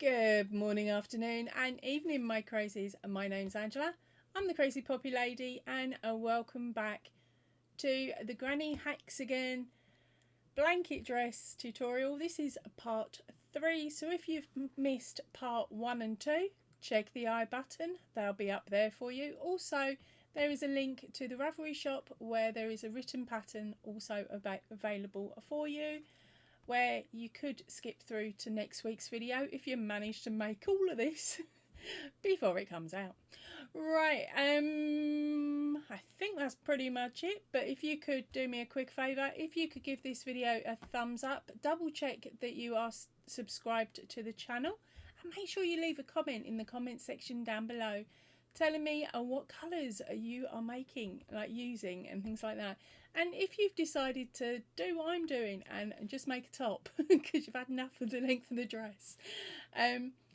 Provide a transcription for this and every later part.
Good morning, afternoon and evening, my crazies. My name's Angela. I'm the Crazy Poppy Lady and welcome back to the Granny Hexagon blanket dress tutorial. This is part 3, so if you've missed part 1 and 2, check the I button, they'll be up there for you. Also, there is a link to the Ravelry shop where there is a written pattern also available for you, where you could skip through to next week's video if you manage to make all of this before it comes out. Right, I think that's pretty much it, but if you could do me a quick favour, if you could give this video a thumbs up, double check that you are subscribed to the channel, and make sure you leave a comment in the comment section down below telling me what colours you are making, like using and things like that. And if you've decided to do what I'm doing and just make a top because you've had enough of the length of the dress,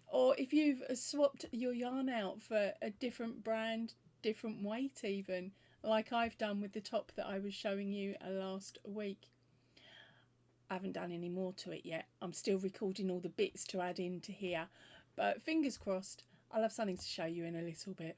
or if you've swapped your yarn out for a different brand, different weight even, like I've done with the top that I was showing you last week. I haven't done any more to it yet. I'm still recording all the bits to add into here, but fingers crossed I'll have something to show you in a little bit.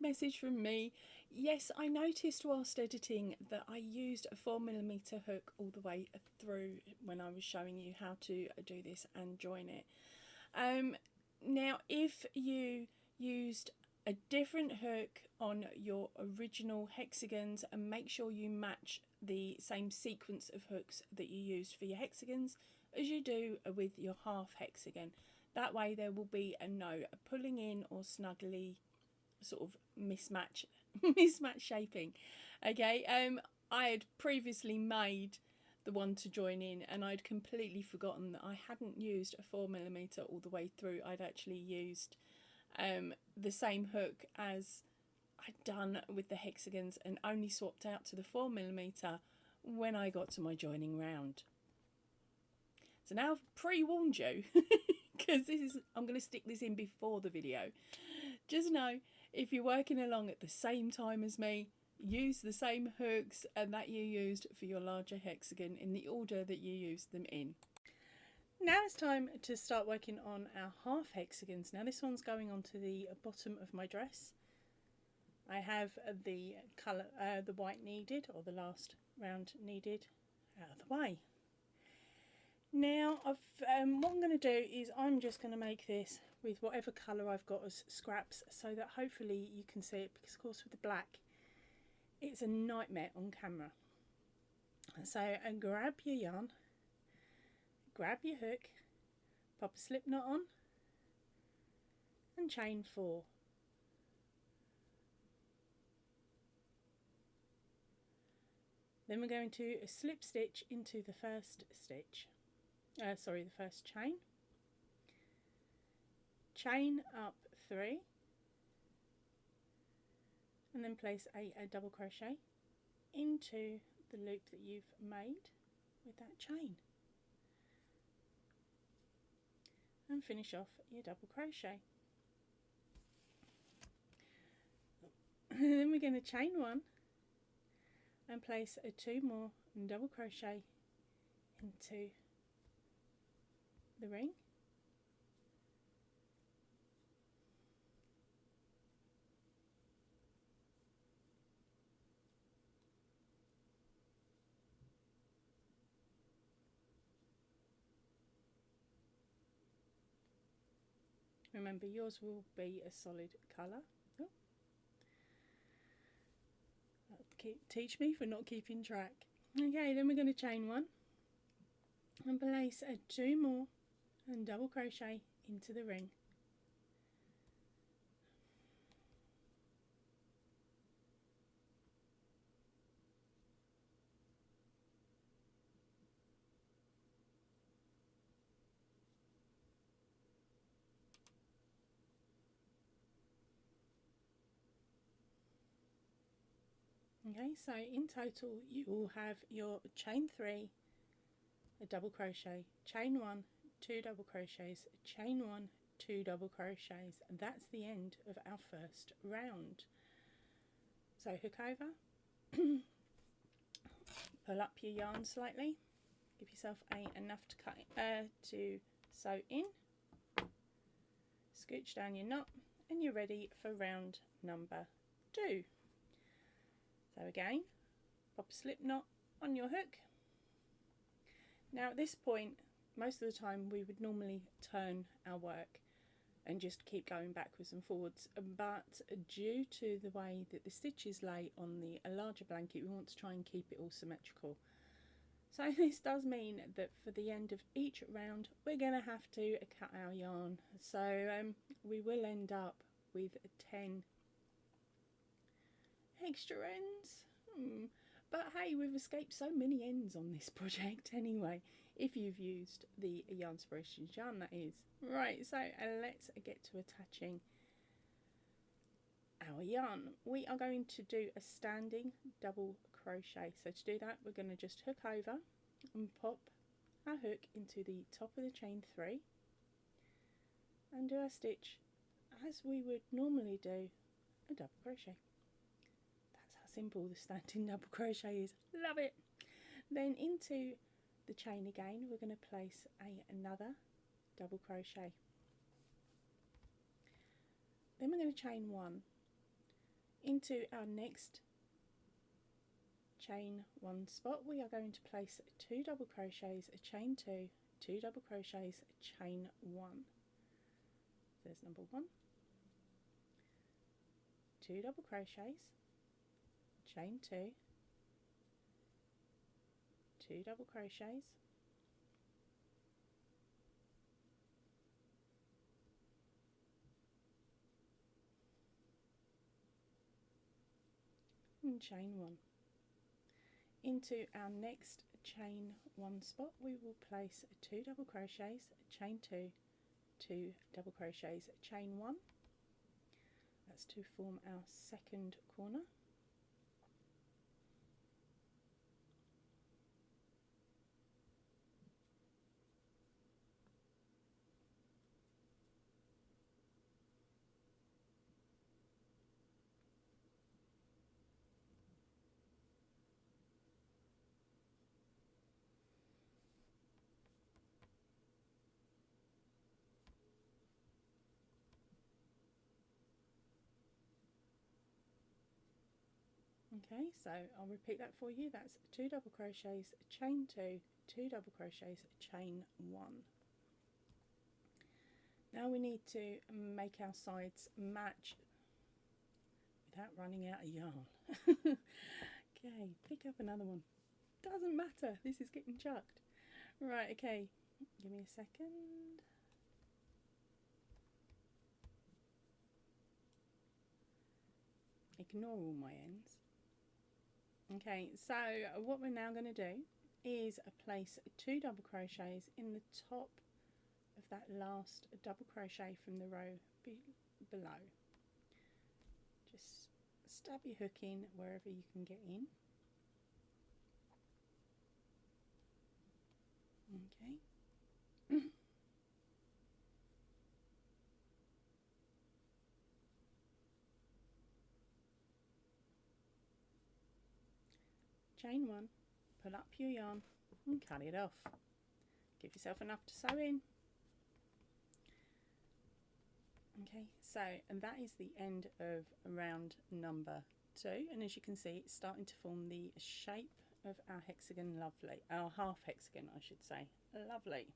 Message from me. Yes, I noticed whilst editing that I used a 4mm hook all the way through when I was showing you how to do this and join it. Now if you used a different hook on your original hexagons, and make sure you match the same sequence of hooks that you used for your hexagons as you do with your half hexagon. That way there will be no pulling in or snuggly sort of mismatch shaping. Okay, I had previously made the one to join in and I'd completely forgotten that I hadn't used a 4mm all the way through. I'd actually used the same hook as I'd done with the hexagons and only swapped out to the 4mm when I got to my joining round. So now I've pre-warned you because I'm going to stick this in before the video. Just know, if you're working along at the same time as me, use the same hooks and that you used for your larger hexagon in the order that you used them in. Now it's time to start working on our half hexagons. Now this one's going onto the bottom of my dress. I have the colour, the white needed, or the last round needed, out of the way. Now what I'm going to do is I'm just going to make this with whatever colour I've got as scraps, so that hopefully you can see it, because of course with the black it's a nightmare on camera. So grab your yarn, grab your hook, pop a slip knot on and chain 4. Then we're going to slip stitch into the first stitch, the first chain. Chain up 3 and then place a double crochet into the loop that you've made with that chain and finish off your double crochet. Then we're going to chain 1 and place 2 more double crochet into the ring. Remember, yours will be a solid colour. Oh. Teach me for not keeping track. Okay, then we're going to chain 1 and place 2 more and double crochet into the ring. Okay, so in total you will have your chain 3, a double crochet, chain 1, 2 double crochets, chain 1, 2 double crochets, and that's the end of our first round. So hook over, pull up your yarn slightly, give yourself enough to sew in, scooch down your knot, and you're ready for round number 2. So again, pop a slip knot on your hook. Now at this point, most of the time we would normally turn our work and just keep going backwards and forwards, but due to the way that the stitches lay on the larger blanket, we want to try and keep it all symmetrical. So this does mean that for the end of each round we're going to have to cut our yarn, so we will end up with 10 extra ends. But hey, we've escaped so many ends on this project anyway, if you've used the Yarnspirations yarn, that is. Right, so let's get to attaching our yarn. We are going to do a standing double crochet. So to do that, we're going to just hook over and pop our hook into the top of the chain 3 and do our stitch as we would normally do a double crochet. Simple the standing double crochet is. Love it. Then into the chain again, we're going to place another double crochet. Then we're going to chain 1 into our next chain 1 spot. We are going to place 2 double crochets, a chain 2, 2 double crochets, a chain 1. There's number 1, 2 double crochets, chain 2, 2 double crochets, and chain 1. Into our next chain 1 spot we will place 2 double crochets, chain 2, 2 double crochets, chain 1. That's to form our second corner. Okay, so I'll repeat that for you. That's 2 double crochets, chain 2, 2 double crochets, chain 1. Now we need to make our sides match without running out of yarn. Okay, pick up another one. Doesn't matter, this is getting chucked. Right, okay, give me a second. Ignore all my ends. Okay, so what we're now going to do is place 2 double crochets in the top of that last double crochet from the row below. Just stab your hook in wherever you can get in. Okay. Chain 1, pull up your yarn and cut it off. Give yourself enough to sew in. Okay, so and that is the end of round number 2, and as you can see it's starting to form the shape of our hexagon. Lovely, our half hexagon I should say. Lovely.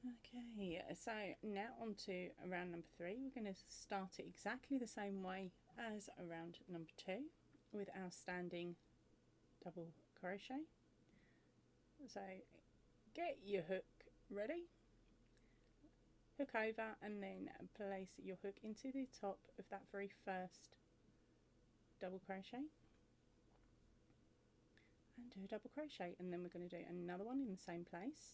Okay, so now on to round number 3. We're going to start it exactly the same way as round number 2 with our standing double crochet. So get your hook ready, hook over, and then place your hook into the top of that very first double crochet and do a double crochet, and then we're going to do another one in the same place.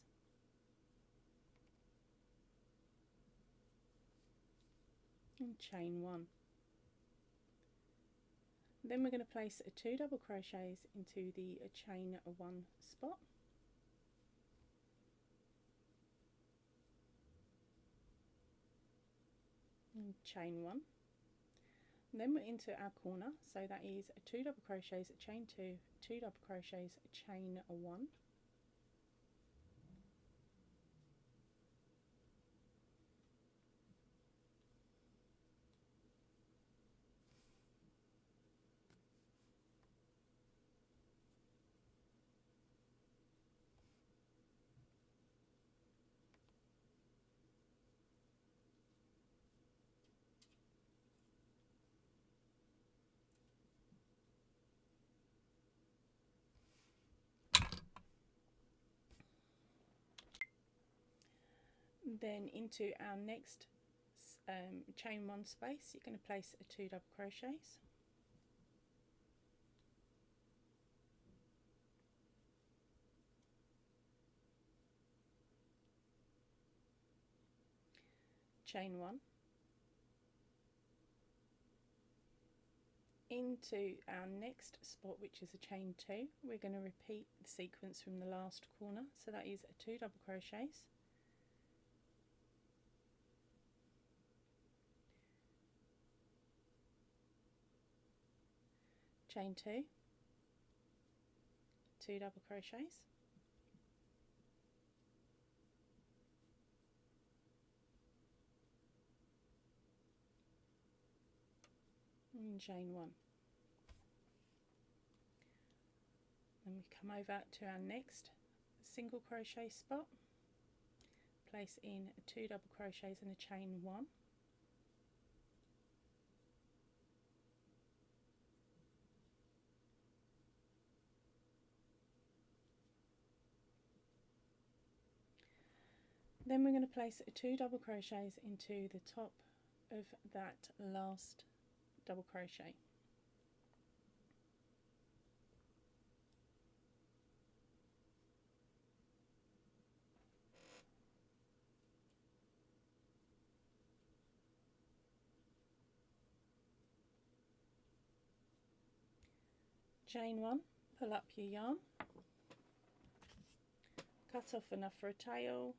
And chain 1. Then we're going to place 2 double crochets into the chain 1 spot. And chain 1. And then we're into our corner, so that is 2 double crochets, chain 2, 2 double crochets, chain 1. Then into our next chain 1 space, you're going to place 2 double crochets. Chain 1. Into our next spot, which is a chain 2, we're going to repeat the sequence from the last corner, so that is 2 double crochets, chain 2, 2 double crochets, and chain 1. Then we come over to our next single crochet spot, place in 2 double crochets and a chain 1. Then we're going to place 2 double crochets into the top of that last double crochet. Chain 1, pull up your yarn, cut off enough for a tail.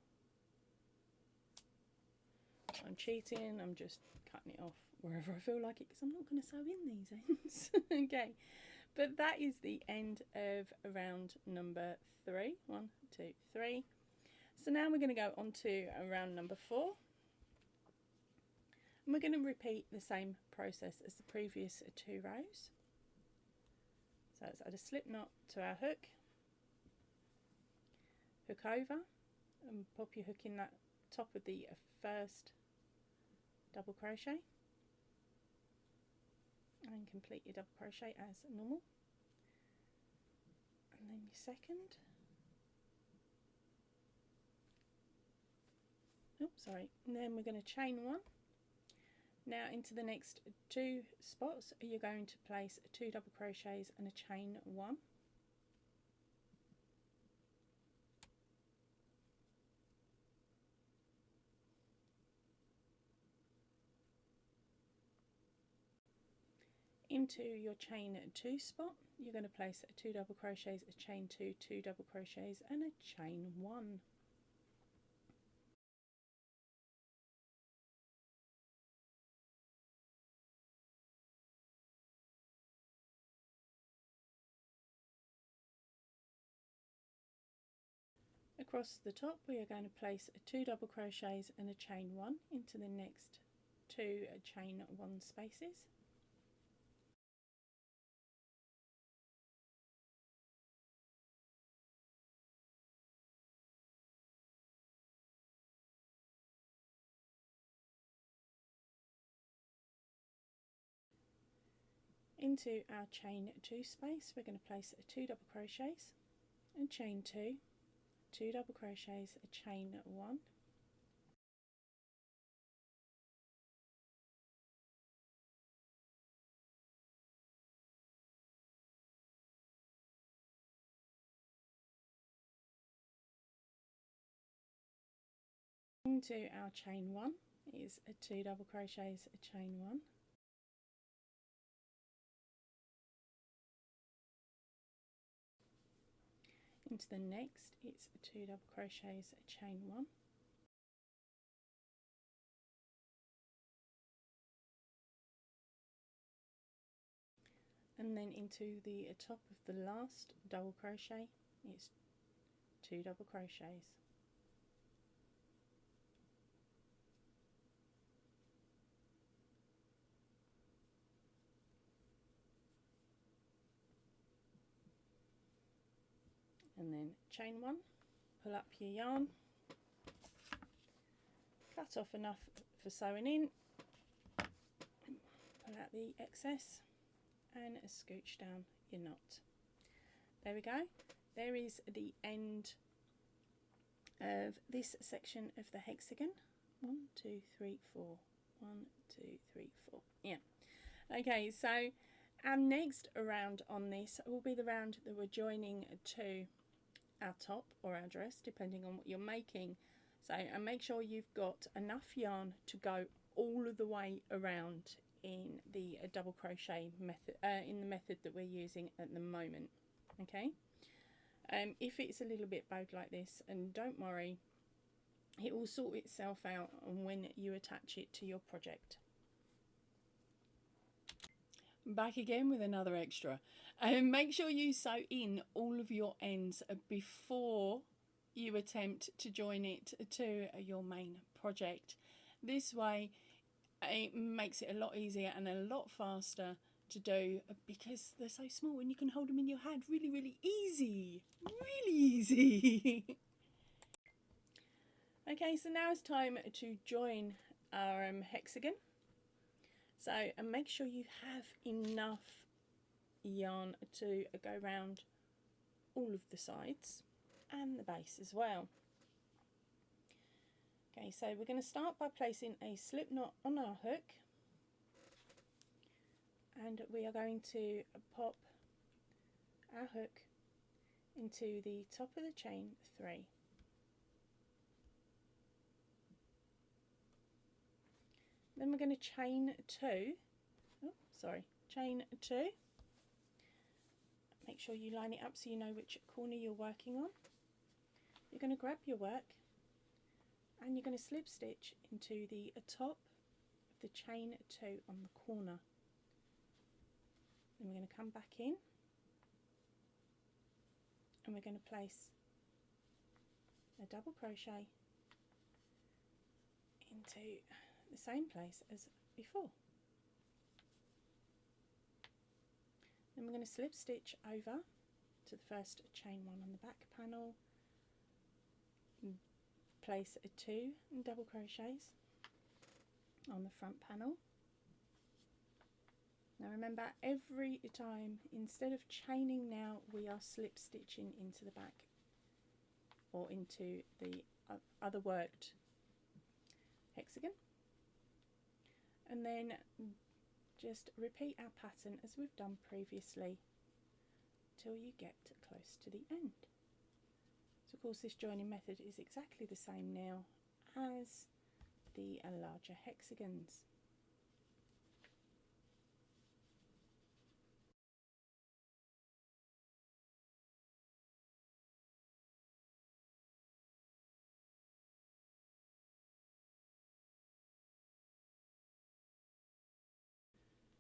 I'm cheating, I'm just cutting it off wherever I feel like it because I'm not going to sew in these ends. Okay, but that is the end of round number 3. 1, 2, 3. So now we're going to go on to round number 4. And we're going to repeat the same process as the previous 2 rows. So let's add a slip knot to our hook, hook over, and pop your hook in that top of the first double crochet, and complete your double crochet as normal. And then your second. Oh, sorry. And then we're going to chain 1. Now into the next 2 spots, you're going to place 2 double crochets and a chain 1. Into your chain 2 spot, you're going to place 2 double crochets, a chain 2, 2 double crochets and a chain 1. Across the top we are going to place 2 double crochets and a chain 1 into the next 2 chain 1 spaces. into our chain 2 space, we're going to place 2 double crochets and chain 2, 2 double crochets, a chain 1, into our chain 1 is a 2 double crochets, a chain 1, into the next it's 2 double crochets, a chain 1, and then into the top of the last double crochet it's 2 double crochets. And then chain 1, pull up your yarn, cut off enough for sewing in, pull out the excess and scooch down your knot. There we go. There is the end of this section of the hexagon. 1, 2, 3, 4. 1, 2, 3, 4. Yeah. Okay, so our next round on this will be the round that we're joining to our top or our dress, depending on what you're making. So, and make sure you've got enough yarn to go all of the way around in the double crochet method, in the method that we're using at the moment. Okay. If it's a little bit bowed like this, and don't worry, it will sort itself out when you attach it to your project. Back again with another extra. Make sure you sew in all of your ends before you attempt to join it to your main project. This way it makes it a lot easier and a lot faster to do, because they're so small and you can hold them in your hand really easy. Really easy. Okay, so now it's time to join our hexagon. So, and make sure you have enough yarn to go around all of the sides and the base as well. Okay, so we're going to start by placing a slip knot on our hook, and we are going to pop our hook into the top of the chain 3. Then we're going to chain 2. Chain 2. Make sure you line it up so you know which corner you're working on. You're going to grab your work and you're going to slip stitch into the top of the chain 2 on the corner. Then we're going to come back in and we're going to place a double crochet into the same place as before. Then we're going to slip stitch over to the first chain 1 on the back panel, place 2 double crochets on the front panel. Now remember, every time, instead of chaining now, we are slip stitching into the back or into the other worked hexagon, and then just repeat our pattern as we've done previously till you get close to the end. So of course this joining method is exactly the same now as the larger hexagons.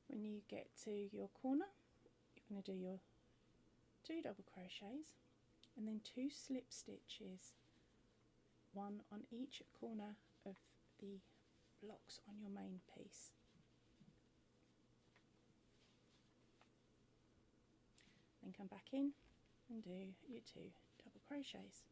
When you get to your corner, you're going to do your 2 double crochets and then 2 slip stitches, 1 on each corner of the blocks on your main piece. Then come back in and do your 2 double crochets.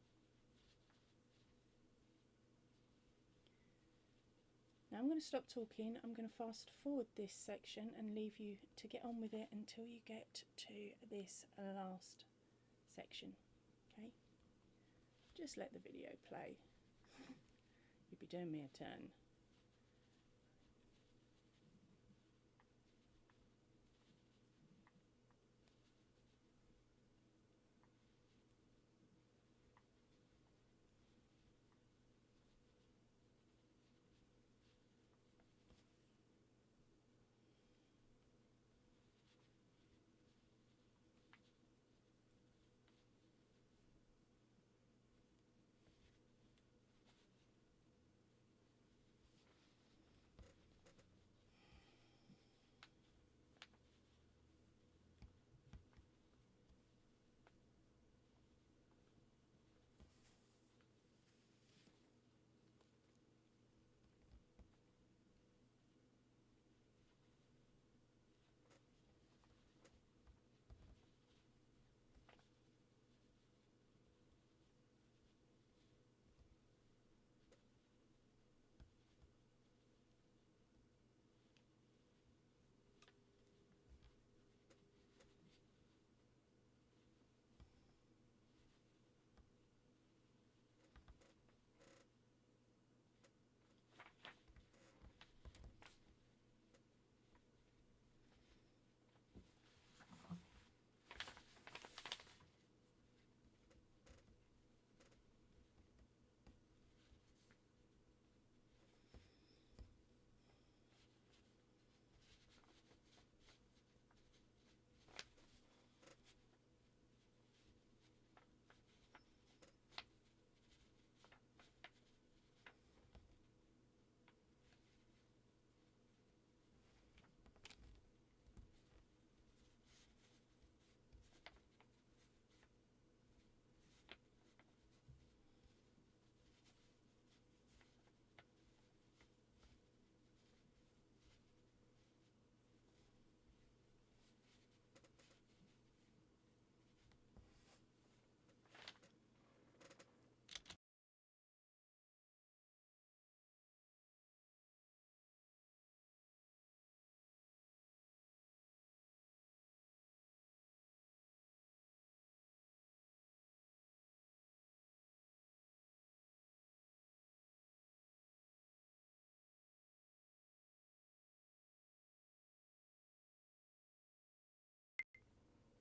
Now I'm going to stop talking. I'm going to fast forward this section and leave you to get on with it until you get to this last section. Okay, just let the video play. You'd be doing me a turn.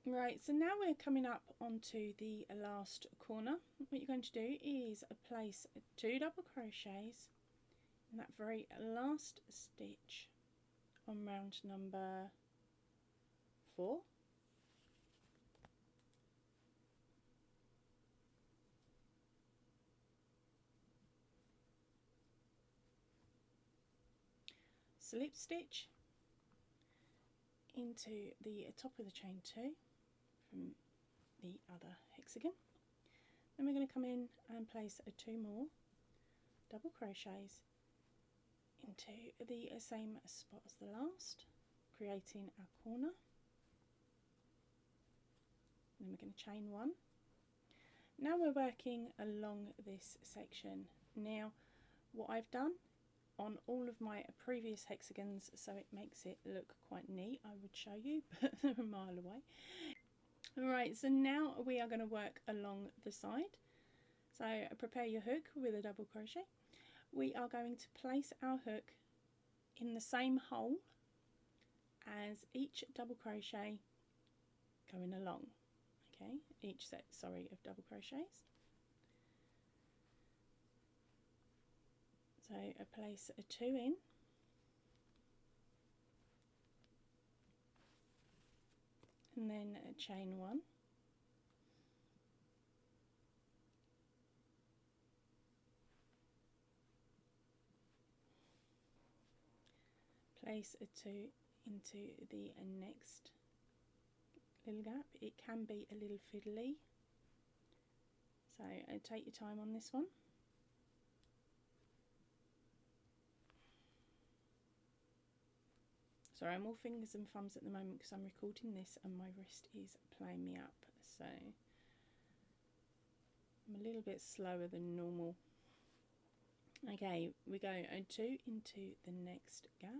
Right, so now we're coming up onto the last corner. What you're going to do is place 2 double crochets in that very last stitch on round number 4. Slip stitch into the top of the chain 2 from the other hexagon. Then we're going to come in and place 2 more double crochets into the same spot as the last, creating our corner. Then we're going to chain 1. Now we're working along this section. Now what I've done on all of my previous hexagons, so it makes it look quite neat, I would show you, but they're a mile away. Alright, so now we are going to work along the side. So prepare your hook with a double crochet. We are going to place our hook in the same hole as each double crochet going along. Okay, each set, of double crochets. So I place 2 in, and then chain 1, place 2 into the next little gap. It can be a little fiddly, so take your time on this one. Sorry, I'm all fingers and thumbs at the moment because I'm recording this and my wrist is playing me up, so I'm a little bit slower than normal. Okay, we go 2 into the next gap.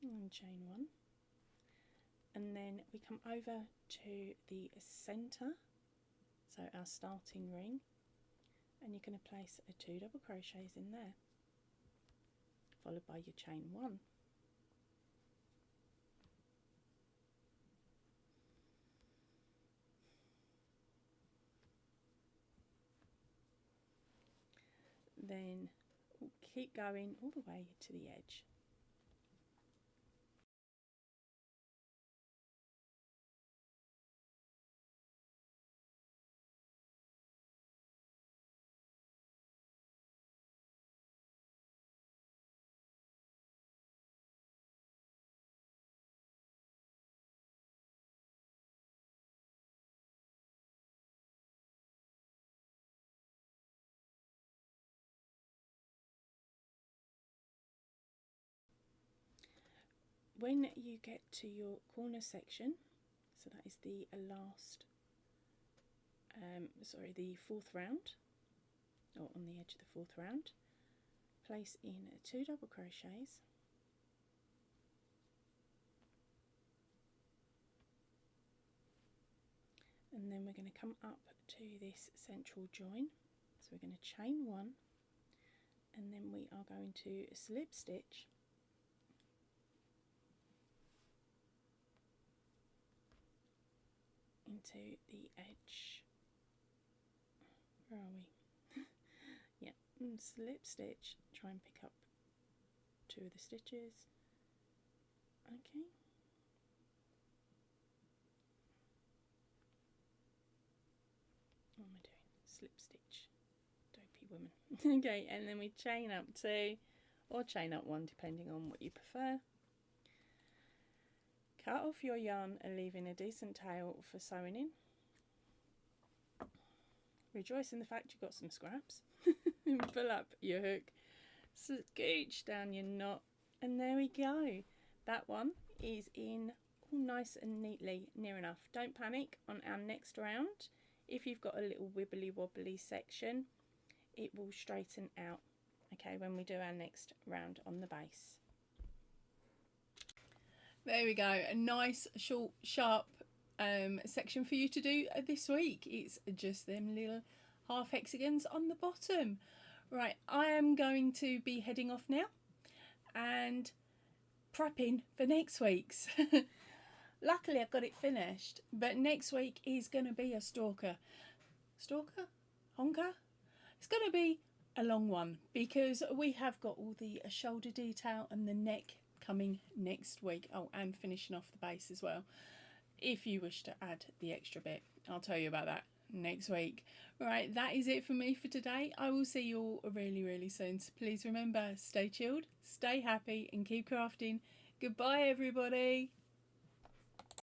And chain 1. And then we come over to the centre, so our starting ring, and you're going to place 2 double crochets in there, followed by your chain 1. Then we'll keep going all the way to the edge. When you get to your corner section, so that is the last, the 4th round, or on the edge of the 4th round, place in 2 double crochets, and then we're going to come up to this central join, so we're going to chain 1, and then we are going to slip stitch into the edge. Where are we? Yeah, and slip stitch, try and pick up 2 of the stitches. Okay. What am I doing? Slip stitch. Dopey woman. Okay, and then we chain up 2 or chain up 1 depending on what you prefer. Cut off your yarn and leaving a decent tail for sewing in. Rejoice in the fact you've got some scraps. Pull up your hook, scooch down your knot, and there we go. That one is in all nice and neatly, near enough. Don't panic on our next round. If you've got a little wibbly wobbly section, it will straighten out, okay, when we do our next round on the base. There we go, a nice short sharp section for you to do this week. It's just them little half hexagons on the bottom. Right, I am going to be heading off now and prepping for next week's. Luckily I've got it finished, but next week is going to be a stalker, honker. It's going to be a long one because we have got all the shoulder detail and the neck coming next week. Oh, and finishing off the base as well. If you wish to add the extra bit, I'll tell you about that next week. Right, that is it for me for today. I will see you all really soon. So please remember, stay chilled, stay happy and keep crafting. Goodbye everybody.